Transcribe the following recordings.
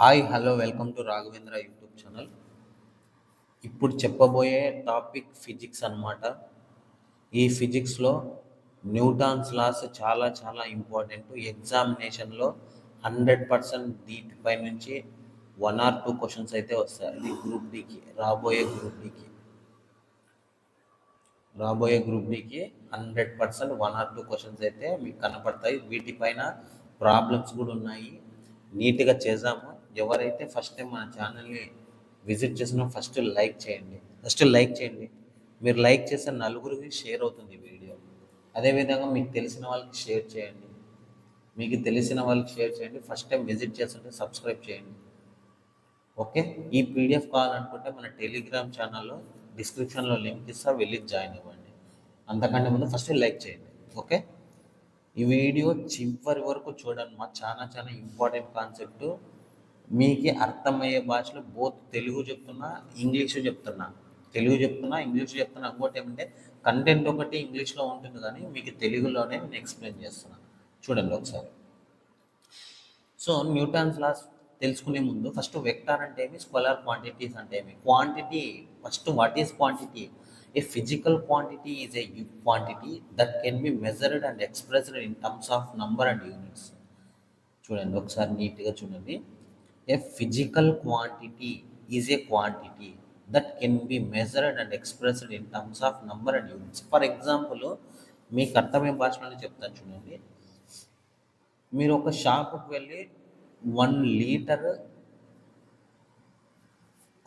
Hi hello welcome to Raghavendra YouTube channel. ఇప్పుడు చెప్పబోయే topic physics అన్నమాట. ఈ ఫిజిక్స్లో న్యూటాన్స్ లాస్ చాలా చాలా ఇంపార్టెంట్. ఎగ్జామినేషన్లో 100% దీటిపై నుంచి 1 or 2 క్వశ్చన్స్ అయితే వస్తాయి. అది గ్రూప్ డికి రాబోయే గ్రూప్ డికి 100% 1 or 2 క్వశ్చన్స్ అయితే మీకు కనపడతాయి. వీటిపైన ప్రాబ్లమ్స్ కూడా ఉన్నాయి. నీట్గా చేద్దాము. ఎవరైతే ఫస్ట్ టైం మన ఛానల్ని విజిట్ చేసినా ఫస్ట్ లైక్ చేయండి. మీరు లైక్ చేస్తే నలుగురికి షేర్ అవుతుంది వీడియో. అదేవిధంగా మీకు తెలిసిన వాళ్ళకి షేర్ చేయండి. ఫస్ట్ టైం విజిట్ చేస్తుంటే సబ్స్క్రైబ్ చేయండి. ఓకే, ఈ పీడిఎఫ్ కావాలనుకుంటే మన టెలిగ్రామ్ ఛానల్లో డిస్క్రిప్షన్లో లింక్ ఇస్తా, వెళ్ళి జాయిన్ అవ్వండి. అంతకంటే ముందు ఫస్ట్ లైక్ చేయండి. ఓకే, ఈ వీడియో చివరి వరకు చూడండి. చాలా చాలా ఇంపార్టెంట్ కాన్సెప్ట్. మీకు అర్థమయ్యే భాషలో బోత్ తెలుగు చెప్తున్నా, ఇంగ్లీషు చెప్తున్నా. ఇంగ్లీష్ చెప్తున్నా. ఇంకోటి ఏమంటే కంటెంట్ ఒకటి ఇంగ్లీష్లో ఉంటుంది, కానీ మీకు తెలుగులోనే నేను ఎక్స్ప్లెయిన్ చేస్తున్నాను. చూడండి ఒకసారి. సో న్యూటన్స్ లాస్ తెలుసుకునే ముందు ఫస్ట్ వెక్టార్ అంటే ఏమి, స్కేలార్ క్వాంటిటీస్ అంటే ఏమి. Quantity first, what is quantity? A physical quantity is a quantity that can be measured and expressed in terms of number and units. చూడండి ఒకసారి నీట్గా చూడండి. A physical quantity is a quantity that can be measured and expressed in terms of number and units. For example, మీకు అర్థమయ్యే భాషలోనే చెప్తాను చూడండి. మీరు ఒక షాప్కి వెళ్ళి 1 లీటర్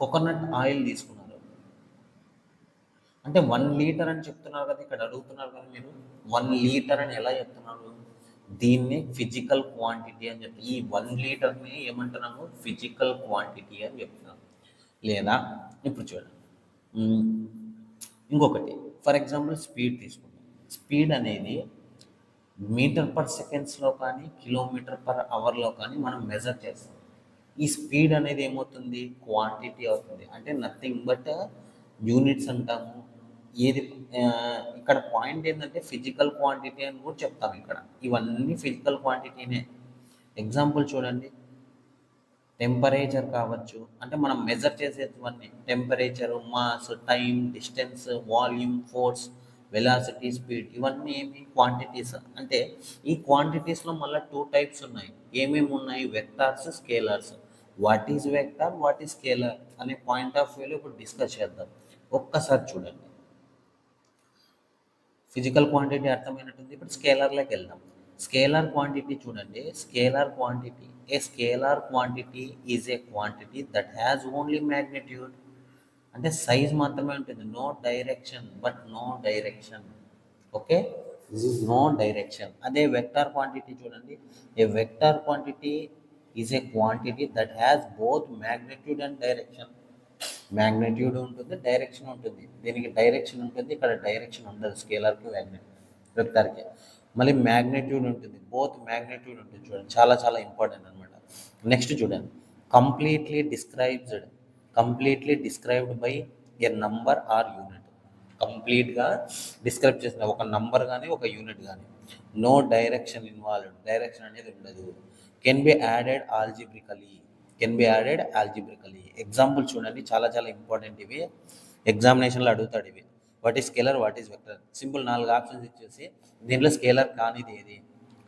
కోకోనట్ ఆయిల్ తీసుకున్నారు. అంటే 1 లీటర్ అని చెప్తున్నారు కదా, ఇక్కడ అడుగుతున్నారు కదా మీరు 1 లీటర్ అని ఎలా చెప్తున్నారు? దీన్ని ఫిజికల్ క్వాంటిటీ అని చెప్తారు. ఈ 1 లీటర్ని ఏమంటున్నాము? ఫిజికల్ క్వాంటిటీ అని చెప్తున్నాము. లేదా ఇప్పుడు చూడండి, ఇంకొకటి ఫర్ ఎగ్జాంపుల్ స్పీడ్ తీసుకుంటాం. స్పీడ్ అనేది మీటర్ పర్ సెకండ్స్లో కానీ కిలోమీటర్ పర్ అవర్లో కానీ మనం మెజర్ చేస్తాం. ఈ స్పీడ్ అనేది ఏమవుతుంది? క్వాంటిటీ అవుతుంది. అంటే నథింగ్ బట్ యూనిట్స్ అంటాము. ఏది ఇక్కడ పాయింట్ ఏంటంటే ఫిజికల్ క్వాంటిటీ అని కూడా చెప్తాం. ఇక్కడ ఇవన్నీ ఫిజికల్ క్వాంటిటీనే. ఎగ్జాంపుల్ చూడండి, టెంపరేచర్ కావచ్చు, అంటే మనం మెజర్ చేసేటివన్నీ temperature, mass, time, distance, volume, force, velocity, speed, ఇవన్నీ ఏమి క్వాంటిటీస్. అంటే ఈ క్వాంటిటీస్లో మళ్ళీ 2 టైప్స్ ఉన్నాయి. ఏమేమి ఉన్నాయి? Vectors, scalars. What is vector, what is scalar అనే పాయింట్ ఆఫ్ వ్యూలో ఇప్పుడు డిస్కస్ చేద్దాం. ఒక్కసారి చూడండి. ఫిజికల్ క్వాంటిటీ అర్థమైనట్టుంది. ఇప్పుడు స్కేలర్లోకి వెళ్దాం. స్కేలార్ క్వాంటిటీ చూడండి. Scalar quantity is a quantity that has only magnitude. అంటే సైజ్ మాత్రమే ఉంటుంది. No direction. Okay, this is no direction. అదే వెక్టార్ క్వాంటిటీ చూడండి. A vector quantity is a quantity that has both magnitude and direction. Magnitude ఉంటుంది, direction ఉంటుంది. దీనికి direction ఉంటుంది, ఇక్కడ డైరెక్షన్ ఉండదు. స్కేలర్కి వెక్టార్కి మళ్ళీ మ్యాగ్నిట్యూడ్ ఉంటుంది, బోత్ మ్యాగ్నిట్యూడ్ ఉంటుంది. చూడండి, చాలా చాలా ఇంపార్టెంట్ అనమాట. నెక్స్ట్ చూడండి, completely described by a number or unit. కంప్లీట్గా డిస్క్రైబ్ చేసిన ఒక నంబర్ కానీ ఒక యూనిట్ కానీ. No direction involved. డైరెక్షన్ అనేది ఉండదు. Can be added algebraically. Example చూడండి, చాలా చాలా ఇంపార్టెంట్ ఇవి. ఎగ్జామినేషన్లో అడుగుతాడు ఇవి. What is scalar, what is vector. Simple 4 options ఇచ్చేసి దీంట్లో స్కేలర్ కానిది ఏది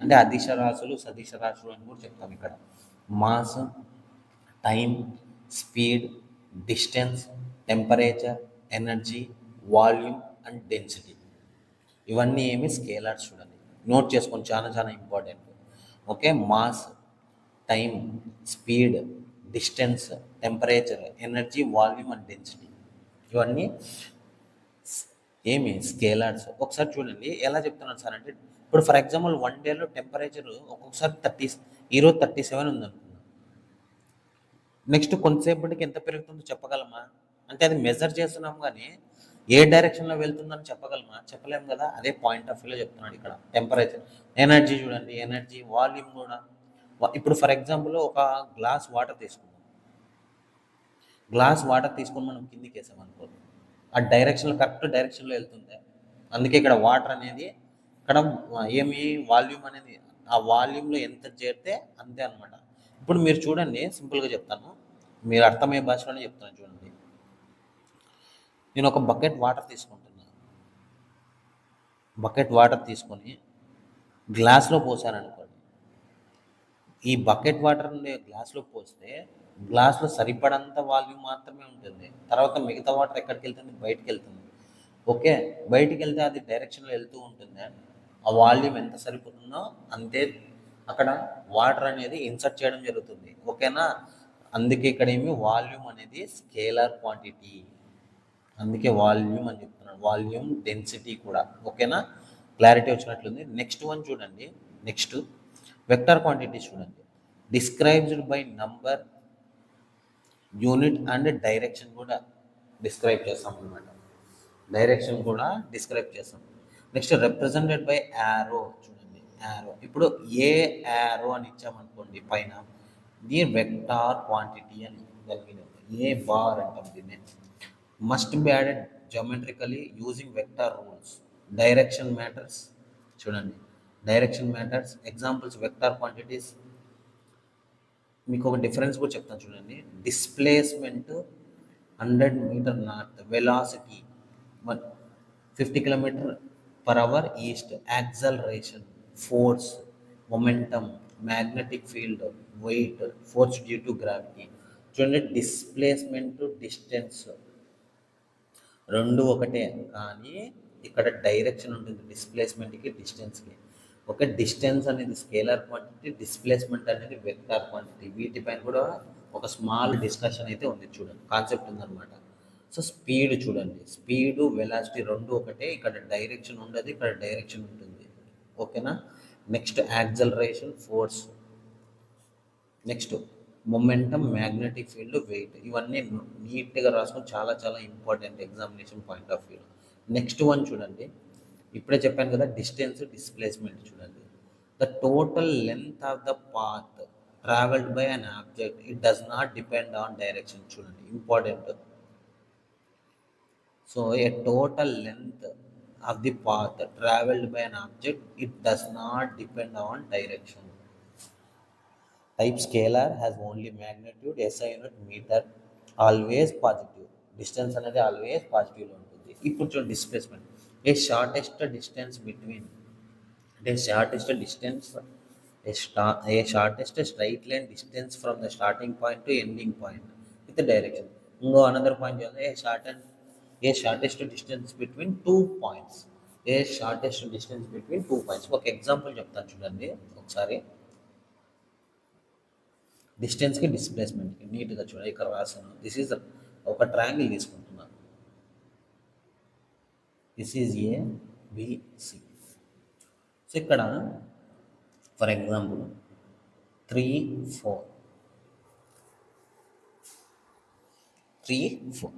అంటే అదిశ రాశులు, సదిశ రాశులు అని కూడా చెప్తాం. ఇక్కడ mass, time, speed, distance, temperature, energy, volume and density, ఇవన్నీ ఏమి స్కేలర్స్. చూడండి, నోట్ చేసుకోండి, చాలా చాలా important. Okay, mass, time, speed, distance, temperature, energy, volume and density, ఇవన్నీ ఏమి స్కేలర్స్. ఒకసారి చూడండి ఎలా చెప్తున్నాను సార్ అంటే, ఇప్పుడు ఫర్ ఎగ్జాంపుల్ 1 డేలో టెంపరేచర్ ఒక్కొక్కసారి ఈరోజు 37 ఉందనుకుందాం. నెక్స్ట్ కొంతసేపటికి ఎంత పెరుగుతుందో చెప్పగలమా? అంటే అది మెజర్ చేస్తున్నాం, కానీ ఏ డైరెక్షన్లో వెళ్తుందని చెప్పగలమా? చెప్పలేము కదా. అదే పాయింట్ ఆఫ్ వ్యూలో చెప్తున్నాడు ఇక్కడ. టెంపరేచర్, ఎనర్జీ చూడండి, ఎనర్జీ, వాల్యూమ్ కూడా. ఇప్పుడు ఫర్ ఎగ్జాంపుల్ ఒక గ్లాస్ వాటర్ తీసుకుని మనం కిందికి వేసామనుకో, ఆ డైరెక్షన్లో కరెక్ట్ డైరెక్షన్లో వెళ్తుంది. అందుకే ఇక్కడ వాటర్ అనేది, ఇక్కడ ఏమి వాల్యూమ్ అనేది, ఆ వాల్యూమ్లో ఎంత చేరితే అంతే అనమాట. ఇప్పుడు మీరు చూడండి, సింపుల్గా చెప్తాను, మీరు అర్థమయ్యే భాషలోనే చెప్తాను చూడండి. నేను ఒక బకెట్ వాటర్ తీసుకుంటున్నాను. బకెట్ వాటర్ తీసుకొని గ్లాస్లో పోసాను అనుకోండి. ఈ బకెట్ వాటర్ నుండి గ్లాస్లో పోస్తే గ్లాస్లో సరిపడంత వాల్యూమ్ మాత్రమే ఉంటుంది. తర్వాత మిగతా వాటర్ ఎక్కడికి వెళ్తుంది? బయటికి వెళ్తుంది. ఓకే, బయటికి వెళ్తే అది డైరెక్షన్లో వెళ్తూ ఉంటుంది. ఆ వాల్యూమ్ ఎంత సరిపోతుందో అంతే అక్కడ వాటర్ అనేది ఇన్సర్ట్ చేయడం జరుగుతుంది. ఓకేనా? అందుకే ఇక్కడ వాల్యూమ్ అనేది స్కేలార్ క్వాంటిటీ. అందుకే వాల్యూమ్ అని చెప్తున్నాను, వాల్యూమ్ డెన్సిటీ కూడా. ఓకేనా? క్లారిటీ వచ్చినట్లుంది. నెక్స్ట్ వన్ చూడండి. నెక్స్ట్ వెక్టర్ క్వాంటిటీ చూడండి. Described by number, unit and direction కూడా డిస్క్రైబ్ చేస్తాం అనమాట. డైరెక్షన్ కూడా డిస్క్రైబ్ చేస్తాం. నెక్స్ట్ రిప్రజెంటెడ్ బై యారో చూడండి. యారో ఇప్పుడు ఏ యారో అని ఇచ్చామనుకోండి పైన, దీని వెక్టార్ క్వాంటిటీ అని దాని ఏ బార్ అంటాం దీన్ని. Must be added geometrically using vector rules. Direction matters చూడండి. Direction matters. Examples vector quantities. మీకు ఒక డిఫరెన్స్ కూడా చెప్తాను చూడండి. Displacement 100 meter north, velocity 50 km/h east, acceleration, force, momentum, magnetic field, weight, force due to gravity. చూడండి, displacement, distance రెండు ఒకటే, కానీ ఇక్కడ డైరెక్షన్ ఉంటుంది డిస్ప్లేస్మెంట్కి, డిస్టెన్స్కి. ఒక డిస్టెన్స్ అనేది స్కేలార్ క్వాంటిటీ, డిస్ప్లేస్మెంట్ అనేది వెక్టార్ క్వాంటిటీ. వీటిపైన కూడా ఒక స్మాల్ డిస్కషన్ అయితే ఉంది చూడండి, కాన్సెప్ట్ ఉందన్నమాట. సో స్పీడ్ చూడండి, స్పీడు వెలాసిటీ రెండు ఒకటే, ఇక్కడ డైరెక్షన్ ఉండదు, ఇక్కడ డైరెక్షన్ ఉంటుంది. ఓకేనా? Next acceleration, force. Next momentum, magnetic field, weight. ఇవన్నీ నీట్గా రాసుకొని చాలా చాలా important examination point of view. Next one చూడండి. ఇప్పుడే చెప్పాను కదా, డిస్టెన్స్, డిస్ప్లేస్మెంట్ చూడండి. The total length of the path travelled by an object, it does not depend on direction. చూడండి, important. So a total length of the path travelled by an object, it does not depend on direction. Type scalar has only magnitude, SI unit metre, always positive. Distance అనేది always పాజిటివ్లో ఉంటుంది. ఇప్పుడు చూడండి displacement. A shortest distance between, అంటే shortest distance, a shortest straight line distance from the starting point to ending point with direction. ఇంకో another point చూడండి. A shortest distance between 2 points. A shortest distance between 2 points. ఒక example చెప్తాను చూడండి ఒకసారి. డిస్టెన్స్కి, డిస్ప్లేస్మెంట్కి నీట్గా చూడండి. ఇక్కడ రాసాను. దిస్ ఈజ్ ఒక ట్రయాంగిల్ తీసుకుంటున్నాను. This is ABC. సో ఇక్కడ ఫర్ ఎగ్జాంపుల్ 3, 4, 3, 4.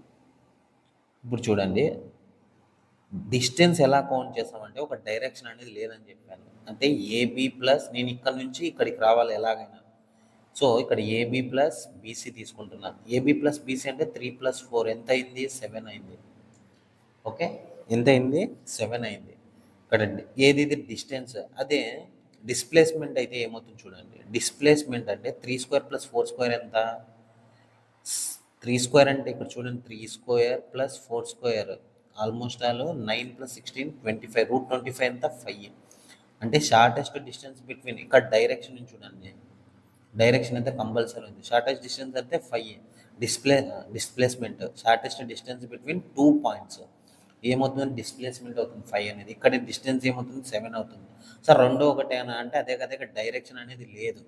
ఇప్పుడు చూడండి, డిస్టెన్స్ ఎలా కౌంట్ చేస్తామంటే ఒక డైరెక్షన్ అనేది లేదని చెప్పాను. అంటే AB ప్లస్, నేను ఇక్కడ నుంచి ఇక్కడికి రావాలి ఎలాగైనా. సో ఇక్కడ AB ప్లస్ BC తీసుకుంటున్నాను. AB ప్లస్ BC అంటే 3 + 4 ఎంత అయింది? 7 అయింది. ఓకే, ఎంత అయింది? 7 అయింది. ఇక్కడ ఏది ఇది డిస్టెన్స్. అదే డిస్ప్లేస్మెంట్ అయితే ఏమవుతుంది చూడండి. డిస్ప్లేస్మెంట్ అంటే 3² + 4² ఎంత? 3² అంటే ఇక్కడ చూడండి, 3² + 4², ఆల్మోస్ట్ ఆల్ 9 + 16 25. √25 ఎంత? 5. అంటే షార్టెస్ట్ డిస్టెన్స్ బిట్వీన్, ఇక్కడ డైరెక్షన్ చూడండి, డైరెక్షన్ అయితే కంపల్సరీ ఉంది. షార్టెస్ట్ డిస్టెన్స్ అంటే 5. Displacement shortest distance between 2 points ఏమవుతుంది? డిస్ప్లేస్మెంట్ అవుతుంది 5 అనేది. ఇక్కడ డిస్టెన్స్ ఏమవుతుంది? 7 అవుతుంది. సార్ రెండో ఒకటేనా అంటే అదే కదా, ఇక్కడ డైరెక్షన్ అనేది లేదు.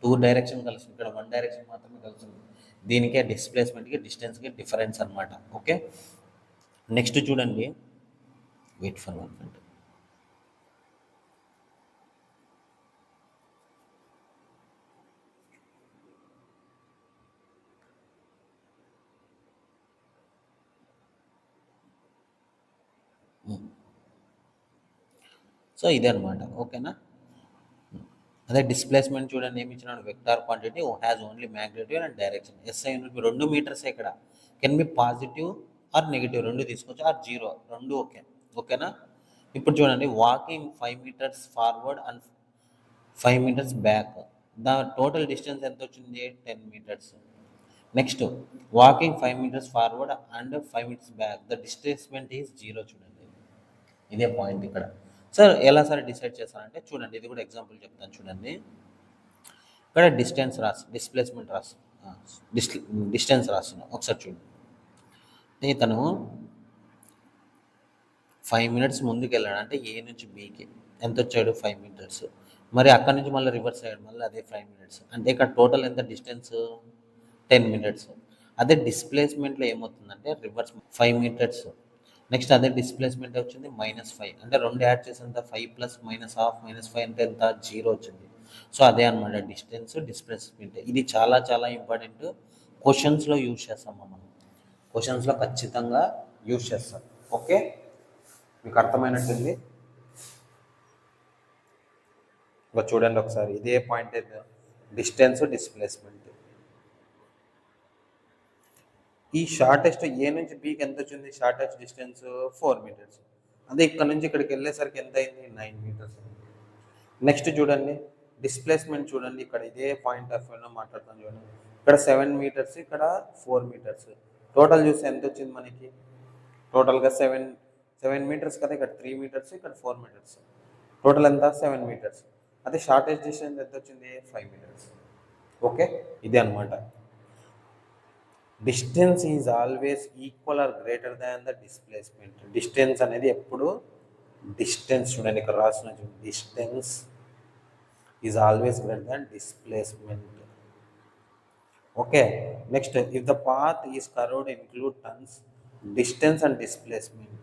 2 డైరెక్షన్ కలిసి, ఇక్కడ 1 డైరెక్షన్ మాత్రమే కలిసింది. దీనికే డిస్ప్లేస్మెంట్కి, డిస్టెన్స్కి డిఫరెన్స్ అనమాట. ఓకే, నెక్స్ట్ చూడండి. Wait for 1 minute. సో ఇదే అనమాట. ఓకేనా? అదే డిస్ప్లేస్మెంట్ చూడండి, ఏమి ఇచ్చినాడు? Vector quantity has only magnitude and direction. SI unit 2 meters ఇక్కడ. Can be positive or negative, 2 తీసుకోవచ్చు, ఆర్ 0, 2 ఓకే. ఓకేనా? ఇప్పుడు చూడండి, walking 5 meters forward and 5 meters back. The total distance ఎంత వచ్చింది 10 meters. Next walking 5 meters forward and 5 metres back the displacement is 0 చూడండి. ఇదే point ఇక్కడ. సార్ ఎలా సార్ డిసైడ్ చేస్తానంటే చూడండి, ఇది కూడా ఎగ్జాంపుల్ చెప్తాను చూడండి. ఇక్కడ డిస్ప్లేస్మెంట్ రాసి డిస్టెన్స్ రాస్తున్నా ఒకసారి చూడండి. ఇతను 5 మినిట్స్ ముందుకు వెళ్ళాడు అంటే ఏ నుంచి బీకి ఎంత వచ్చాడు 5 మీటర్స్. మరి అక్కడ నుంచి మళ్ళీ రివర్స్ అయ్యాడు మళ్ళీ అదే 5 మినిట్స్. అంటే ఇక్కడ టోటల్ ఎంత డిస్టెన్స్ 10 మినిట్స్. అదే డిస్ప్లేస్మెంట్లో ఏమవుతుందంటే రివర్స్ 5 మీటర్స్. నెక్స్ట్ అదే డిస్ప్లేస్మెంట్ వచ్చింది -5 అంటే 2 యాడ్ చేసేంత 5 ప్లస్ -1/2 -5 అంటే ఎంత 0 వచ్చింది. సో అదే అనమాట డిస్టెన్స్ డిస్ప్లేస్మెంట్. ఇది చాలా చాలా ఇంపార్టెంట్. క్వశ్చన్స్లో యూజ్ చేస్తాం మనం, క్వశ్చన్స్లో ఖచ్చితంగా యూజ్ చేస్తాం. ఓకే, మీకు అర్థమైనట్టుంది. ఇంకా చూడండి ఒకసారి ఇదే పాయింట్ డిస్టెన్స్ డిస్ప్లేస్మెంట్. ఈ షార్టెస్ట్ ఏ నుంచి బీకి ఎంత వచ్చింది షార్టెస్ట్ డిస్టెన్స్ 4 మీటర్స్. అదే ఇక్కడ నుంచి ఇక్కడికి వెళ్ళేసరికి ఎంత అయింది 9 మీటర్స్. నెక్స్ట్ చూడండి డిస్ప్లేస్మెంట్ చూడండి, ఇక్కడ ఇదే పాయింట్ ఆఫ్ వ్యూలో మాట్లాడుతాను చూడండి. ఇక్కడ 7 మీటర్స్ ఇక్కడ 4 మీటర్స్. టోటల్ చూస్తే ఎంత వచ్చింది మనకి టోటల్గా 7 మీటర్స్ కదా, ఇక్కడ 3 మీటర్స్ ఇక్కడ 4 మీటర్స్. టోటల్ ఎంత 7 మీటర్స్. అదే షార్టెస్ట్ డిస్టెన్స్ ఎంత వచ్చింది 5 మీటర్స్. ఓకే, ఇదే అనమాట. Distance is always equal or greater than the displacement. Distance అనేది ఎప్పుడు డిస్టెన్స్ చూడండి ఇక్కడ రాసిన distance is always greater than displacement. Okay, next if the path is curved include turns distance and displacement.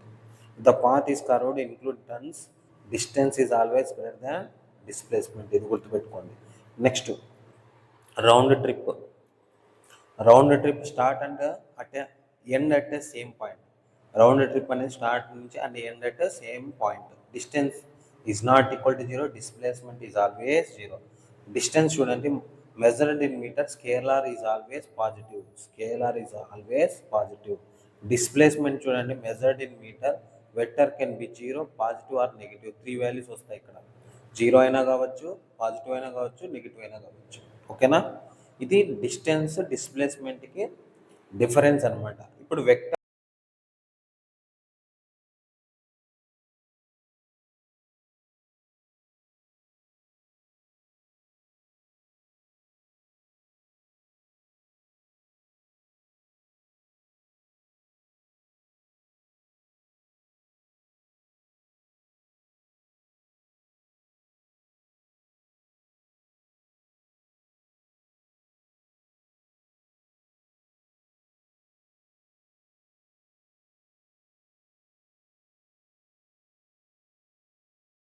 If the path is curved include turns distance is always greater than displacement. ఇది గుర్తుపెట్టుకోండి. Next round trip start and end at same point. Round trip అనేది start నుంచి and end at same point. Distance is not equal to 0, displacement is always 0. Distance చూడండి measured in meter, scalar is always positive. Displacement చూడండి measured in meter, vector can be 0, positive or negative. 3 values వస్తాయి ఇక్కడ. 0 అయినా కావచ్చు, positive అయినా కావచ్చు, negative అయినా కావచ్చు. ఓకేనా, ఇది డిస్టెన్స్ డిస్ప్లేస్మెంట్కి డిఫరెన్స్ అనమాట. ఇప్పుడు వెక్టర్